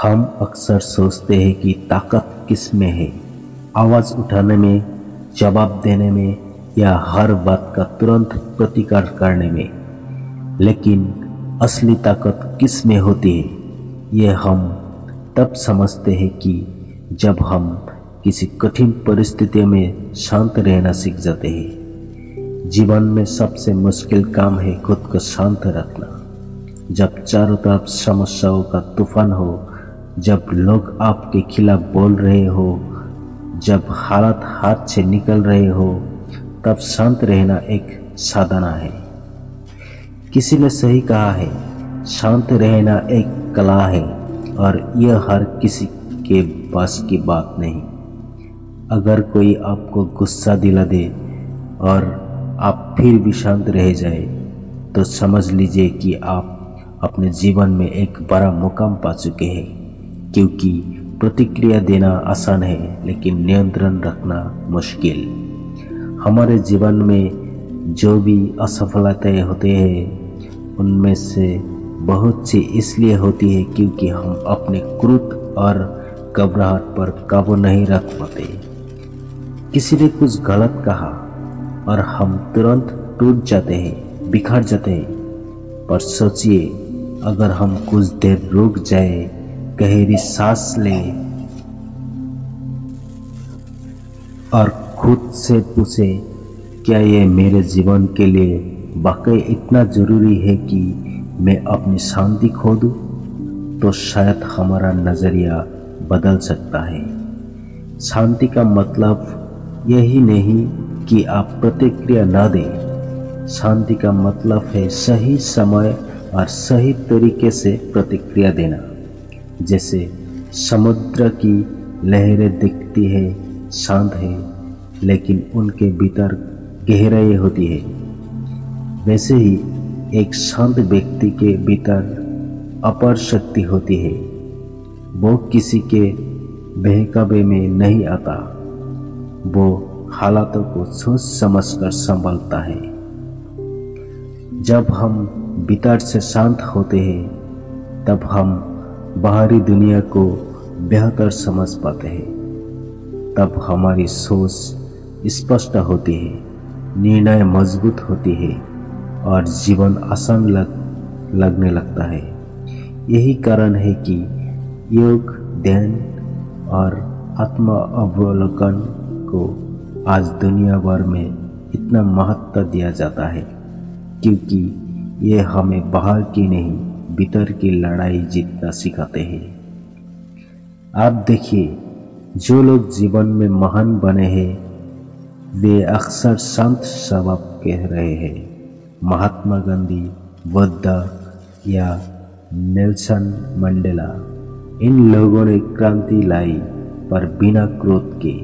हम अक्सर सोचते हैं कि ताकत किस में है, आवाज़ उठाने में, जवाब देने में या हर बात का तुरंत प्रतिकार करने में। लेकिन असली ताकत किस में होती है, ये हम तब समझते हैं कि जब हम किसी कठिन परिस्थिति में शांत रहना सीख जाते हैं। जीवन में सबसे मुश्किल काम है खुद को शांत रखना। जब चारों तरफ समस्याओं का तूफान हो, जब लोग आपके खिलाफ बोल रहे हो, जब हालात हाथ से निकल रहे हो, तब शांत रहना एक साधना है। किसी ने सही कहा है, शांत रहना एक कला है और यह हर किसी के बस की बात नहीं। अगर कोई आपको गुस्सा दिला दे और आप फिर भी शांत रह जाए, तो समझ लीजिए कि आप अपने जीवन में एक बड़ा मुकाम पा चुके हैं। क्योंकि प्रतिक्रिया देना आसान है, लेकिन नियंत्रण रखना मुश्किल। हमारे जीवन में जो भी असफलताएं होते हैं, उनमें से बहुत सी इसलिए होती है क्योंकि हम अपने क्रोध और घबराहट पर काबू नहीं रख पाते। किसी ने कुछ गलत कहा और हम तुरंत टूट जाते हैं, बिखर जाते हैं। पर सोचिए, अगर हम कुछ देर रुक जाए, गहरी सांस लें और खुद से पूछे, क्या ये मेरे जीवन के लिए वाकई इतना जरूरी है कि मैं अपनी शांति खो दूं? तो शायद हमारा नजरिया बदल सकता है। शांति का मतलब यही नहीं कि आप प्रतिक्रिया न दें। शांति का मतलब है सही समय और सही तरीके से प्रतिक्रिया देना। जैसे समुद्र की लहरें दिखती है, शांत है, लेकिन उनके भीतर गहराई होती है। वैसे ही एक शांत व्यक्ति के भीतर अपार शक्ति होती है। वो किसी के बहकावे में नहीं आता, वो हालातों को सोच समझकर संभालता है। जब हम भीतर से शांत होते हैं, तब हम बाहरी दुनिया को बेहतर समझ पाते हैं। तब हमारी सोच स्पष्ट होती है, निर्णय मजबूत होती है और जीवन आसान लगने लगता है। यही कारण है कि योग, ध्यान और आत्म अवलोकन को आज दुनिया भर में इतना महत्व दिया जाता है, क्योंकि ये हमें बाहर की नहीं, भीतर की लड़ाई जीतना सिखाते हैं। आप देखिए, जो लोग जीवन में महान बने हैं, वे अक्सर शांत स्वभाव के रहे हैं। महात्मा गांधी, बुद्ध या नेल्सन मंडेला, इन लोगों ने क्रांति लाई, पर बिना क्रोध के।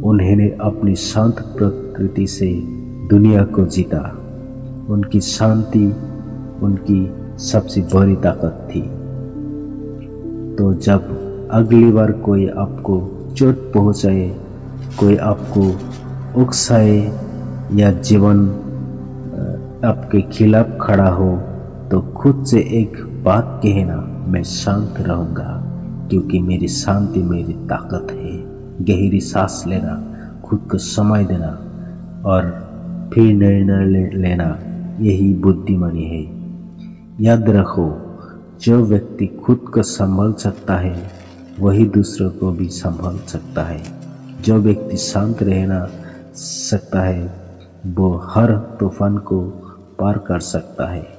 उन्होंने अपनी शांत प्रकृति से दुनिया को जीता। उनकी शांति उनकी सबसे बड़ी ताकत थी। तो जब अगली बार कोई आपको चोट पहुंचाए, कोई आपको उकसाए या जीवन आपके खिलाफ खड़ा हो, तो खुद से एक बात कहना, मैं शांत रहूंगा, क्योंकि मेरी शांति मेरी ताकत है। गहरी सांस लेना, खुद को समय देना और फिर निर्णय लेना, यही बुद्धिमानी है। याद रखो, जो व्यक्ति खुद को संभाल सकता है, वही दूसरों को भी संभाल सकता है। जो व्यक्ति शांत रहना सकता है, वो हर तूफान को पार कर सकता है।